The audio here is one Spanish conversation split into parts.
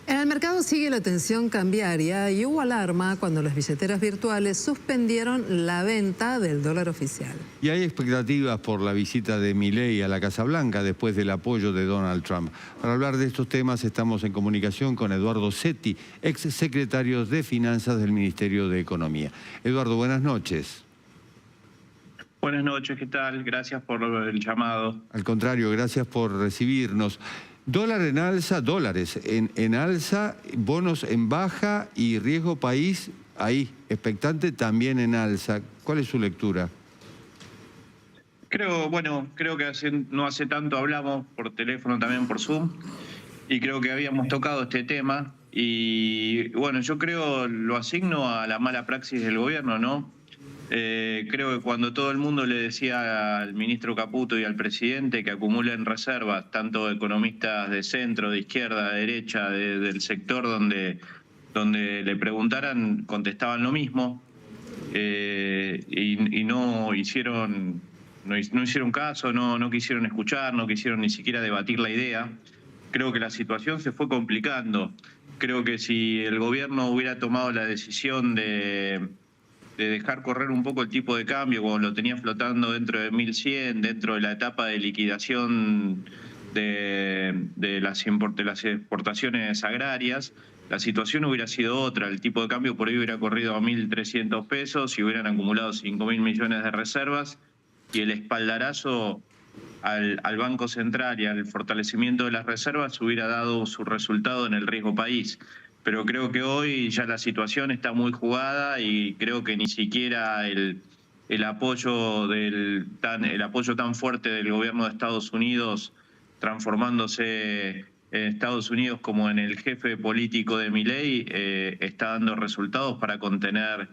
En el mercado sigue la tensión cambiaria y hubo alarma cuando las billeteras virtuales suspendieron la venta del dólar oficial. Y hay expectativas por la visita de Milei a la Casa Blanca después del apoyo de Donald Trump. Para hablar de estos temas estamos en comunicación con Eduardo Setti, ex secretario de Finanzas del Ministerio de Economía. Eduardo, buenas noches. Buenas noches, ¿qué tal? Gracias por el llamado. Al contrario, gracias por recibirnos. Dólar en alza, dólares en alza, bonos en baja y riesgo país ahí, expectante también en alza. ¿Cuál es su lectura? Creo que no hace tanto hablamos por teléfono, también por Zoom, y creo que habíamos tocado este tema. Y bueno, yo lo asigno a la mala praxis del gobierno, ¿no? Creo que cuando todo el mundo le decía al ministro Caputo y al presidente que acumulen reservas, tanto economistas de centro, de izquierda, de derecha, del sector donde le preguntaran, contestaban lo mismo, y no hicieron caso, no quisieron escuchar, no quisieron ni siquiera debatir la idea. Creo que la situación se fue complicando. Creo que si el gobierno hubiera tomado la decisión de dejar correr un poco el tipo de cambio, cuando lo tenía flotando dentro de 1100, dentro de la etapa de liquidación de las exportaciones agrarias, la situación hubiera sido otra. El tipo de cambio por ahí hubiera corrido a 1.300 pesos y hubieran acumulado 5.000 millones de reservas, y el espaldarazo al Banco Central y al fortalecimiento de las reservas hubiera dado su resultado en el riesgo país. Pero creo que hoy ya la situación está muy jugada y creo que ni siquiera el apoyo tan fuerte del gobierno de Estados Unidos, transformándose en Estados Unidos como en el jefe político de Milei, está dando resultados para contener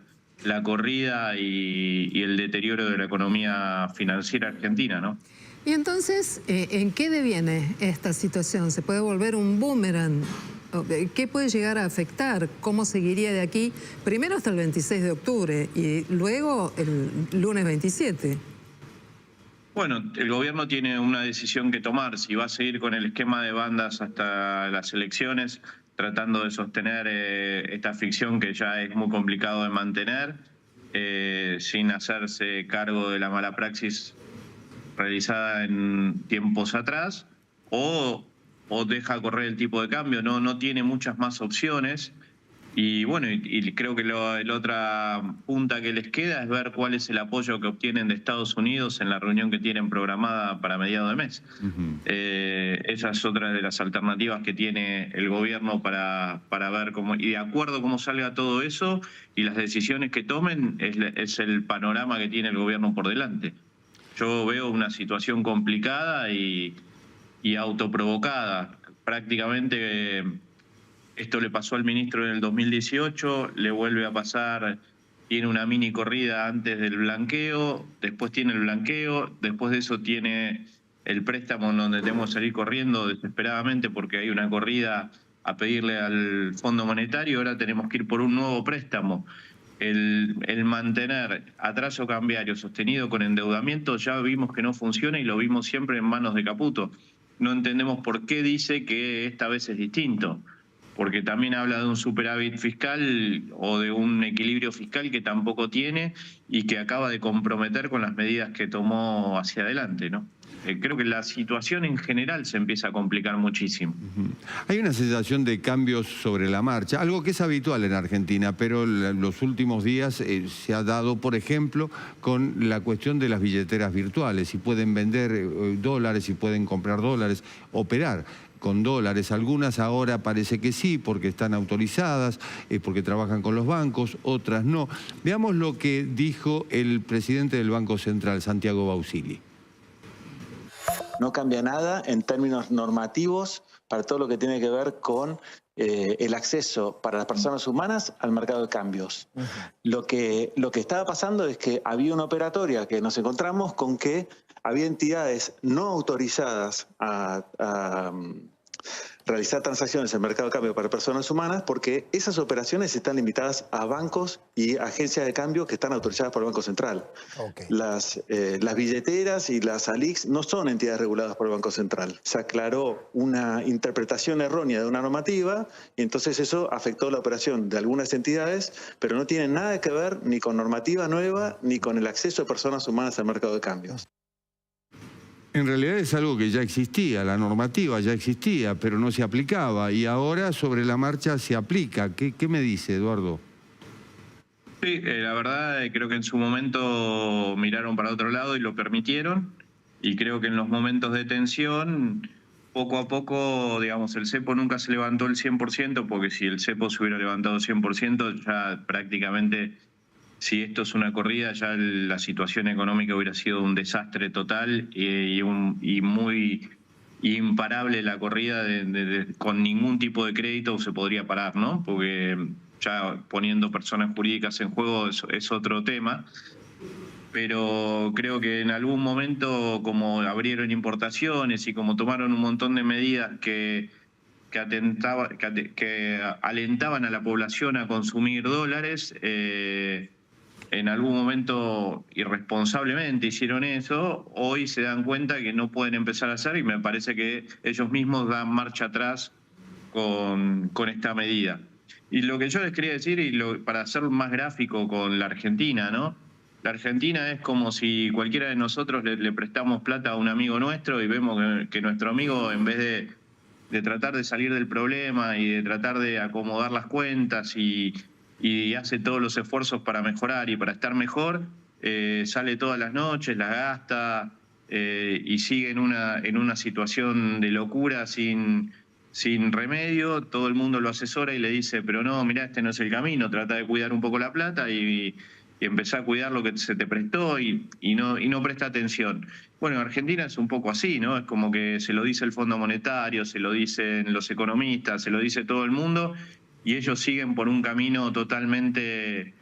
la corrida y el deterioro de la economía financiera argentina, ¿no? Y entonces, ¿en qué deviene esta situación? ¿Se puede volver un boomerang? ¿Qué puede llegar a afectar? ¿Cómo seguiría de aquí? Primero hasta el 26 de octubre y luego el lunes 27. Bueno, el gobierno tiene una decisión que tomar. Si va a seguir con el esquema de bandas hasta las elecciones, tratando de sostener esta ficción que ya es muy complicado de mantener, sin hacerse cargo de la mala praxis realizada en tiempos atrás, o deja correr el tipo de cambio. No tiene muchas más opciones. Y bueno, y creo que la otra punta que les queda es ver cuál es el apoyo que obtienen de Estados Unidos en la reunión que tienen programada para mediados de mes. Esa es otra de las alternativas que tiene el gobierno para ver cómo, y de acuerdo a cómo salga todo eso y las decisiones que tomen, es el panorama que tiene el gobierno por delante. Yo veo una situación complicada y autoprovocada. Prácticamente esto le pasó al ministro en el 2018, le vuelve a pasar, tiene una mini corrida antes del blanqueo, después tiene el blanqueo, después de eso tiene el préstamo en donde tenemos que salir corriendo desesperadamente porque hay una corrida a pedirle al Fondo Monetario, ahora tenemos que ir por un nuevo préstamo. El mantener atraso cambiario sostenido con endeudamiento ya vimos que no funciona y lo vimos siempre en manos de Caputo. No entendemos por qué dice que esta vez es distinto, porque también habla de un superávit fiscal o de un equilibrio fiscal que tampoco tiene y que acaba de comprometer con las medidas que tomó hacia adelante, ¿no? Creo que la situación en general se empieza a complicar muchísimo. Hay una sensación de cambios sobre la marcha, algo que es habitual en Argentina, pero los últimos días se ha dado, por ejemplo, con la cuestión de las billeteras virtuales, si pueden vender dólares, si pueden comprar dólares, operar con dólares. Algunas ahora parece que sí, porque están autorizadas, porque trabajan con los bancos, otras no. Veamos lo que dijo el presidente del Banco Central, Santiago Bausili. No cambia nada en términos normativos para todo lo que tiene que ver con el acceso para las personas humanas al mercado de cambios. Lo que estaba pasando es que había una operatoria que nos encontramos con que había entidades no autorizadas a realizar transacciones en el mercado de cambio para personas humanas, porque esas operaciones están limitadas a bancos y agencias de cambio que están autorizadas por el Banco Central. Okay. Las billeteras y las ALICs no son entidades reguladas por el Banco Central. Se aclaró una interpretación errónea de una normativa y entonces eso afectó la operación de algunas entidades, pero no tiene nada que ver ni con normativa nueva ni con el acceso de personas humanas al mercado de cambios. En realidad es algo que ya existía, la normativa ya existía, pero no se aplicaba y ahora sobre la marcha se aplica. ¿Qué me dice, Eduardo? Sí, la verdad creo que en su momento miraron para otro lado y lo permitieron, y creo que en los momentos de tensión, poco a poco, digamos, el cepo nunca se levantó el 100%, porque si el cepo se hubiera levantado 100%, ya prácticamente, si esto es una corrida, ya la situación económica hubiera sido un desastre total y muy imparable la corrida, con ningún tipo de crédito se podría parar, ¿no? Porque ya poniendo personas jurídicas en juego es otro tema. Pero creo que en algún momento, como abrieron importaciones y como tomaron un montón de medidas que alentaban a la población a consumir dólares, en algún momento irresponsablemente hicieron eso. Hoy se dan cuenta que no pueden empezar a hacer, y me parece que ellos mismos dan marcha atrás con esta medida. Y lo que yo les quería decir, para ser más gráfico con la Argentina, ¿no? La Argentina es como si cualquiera de nosotros le prestamos plata a un amigo nuestro y vemos que nuestro amigo, en vez de tratar de salir del problema y de tratar de acomodar las cuentas y hace todos los esfuerzos para mejorar y para estar mejor, sale todas las noches, las gasta y sigue en una situación de locura sin remedio. Todo el mundo lo asesora y le dice, pero no, mirá, este no es el camino, trata de cuidar un poco la plata y empezá a cuidar lo que se te prestó y no presta atención. Bueno, Argentina es un poco así, ¿no? Es como que se lo dice el Fondo Monetario, se lo dicen los economistas, se lo dice todo el mundo, y ellos siguen por un camino totalmente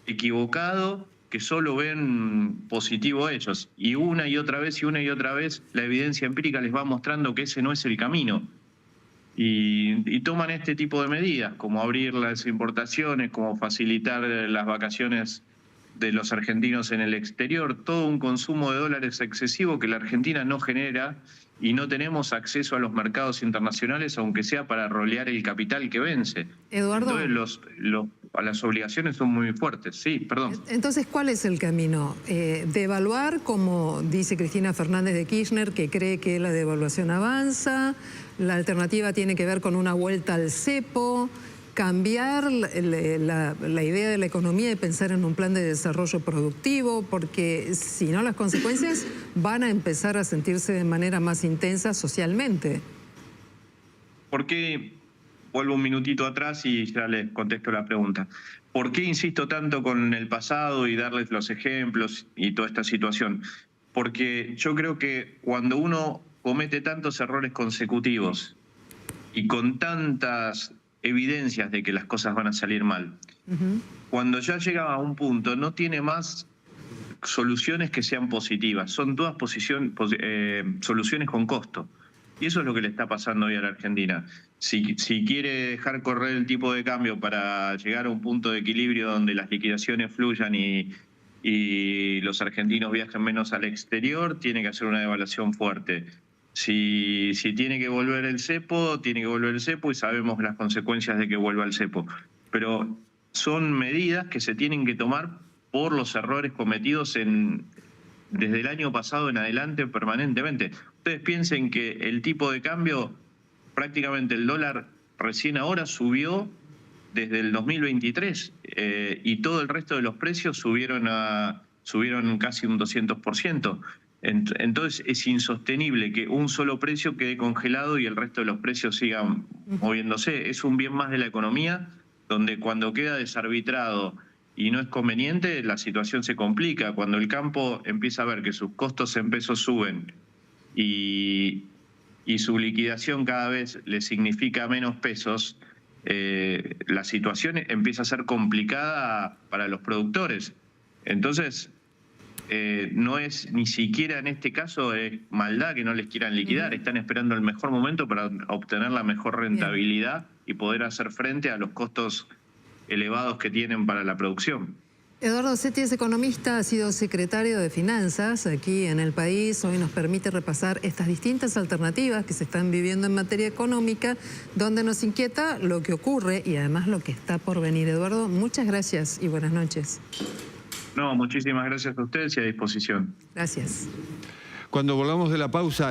equivocado, que solo ven positivo ellos. Y una y otra vez la evidencia empírica les va mostrando que ese no es el camino. Y toman este tipo de medidas, como abrir las importaciones, como facilitar las vacaciones de los argentinos en el exterior, todo un consumo de dólares excesivo que la Argentina no genera, y no tenemos acceso a los mercados internacionales, aunque sea para rolear el capital que vence. Eduardo. Entonces las obligaciones son muy fuertes. Sí, perdón. Entonces, ¿cuál es el camino? ¿Devaluar, como dice Cristina Fernández de Kirchner, que cree que la devaluación avanza? ¿La alternativa tiene que ver con una vuelta al cepo? ¿Cambiar la idea de la economía y pensar en un plan de desarrollo productivo? Porque si no, las consecuencias van a empezar a sentirse de manera más intensa socialmente. ¿Por qué? Vuelvo un minutito atrás y ya les contesto la pregunta. ¿Por qué insisto tanto con el pasado y darles los ejemplos y toda esta situación? Porque yo creo que cuando uno comete tantos errores consecutivos y con tantas evidencias de que las cosas van a salir mal, cuando ya llega a un punto no tiene más soluciones que sean positivas, son todas soluciones con costo. Y eso es lo que le está pasando hoy a la Argentina. Si quiere dejar correr el tipo de cambio para llegar a un punto de equilibrio donde las liquidaciones fluyan y los argentinos viajen menos al exterior, tiene que hacer una devaluación fuerte. Si tiene que volver el cepo, tiene que volver el cepo, y sabemos las consecuencias de que vuelva el cepo. Pero son medidas que se tienen que tomar por los errores cometidos desde el año pasado en adelante permanentemente. Ustedes piensen que el tipo de cambio, prácticamente el dólar recién ahora subió desde el 2023 y todo el resto de los precios subieron casi un 200%. Entonces es insostenible que un solo precio quede congelado y el resto de los precios sigan moviéndose. Es un bien más de la economía, donde cuando queda desarbitrado y no es conveniente, la situación se complica. Cuando el campo empieza a ver que sus costos en pesos suben y su liquidación cada vez le significa menos pesos, la situación empieza a ser complicada para los productores. Entonces, no es ni siquiera en este caso es maldad que no les quieran liquidar, están esperando el mejor momento para obtener la mejor rentabilidad y poder hacer frente a los costos elevados que tienen para la producción. Eduardo Setti es economista, ha sido secretario de Finanzas aquí en el país. Hoy nos permite repasar estas distintas alternativas que se están viviendo en materia económica, donde nos inquieta lo que ocurre y además lo que está por venir. Eduardo, muchas gracias y buenas noches. No, muchísimas gracias a ustedes y a disposición. Gracias. Cuando volvamos de la pausa...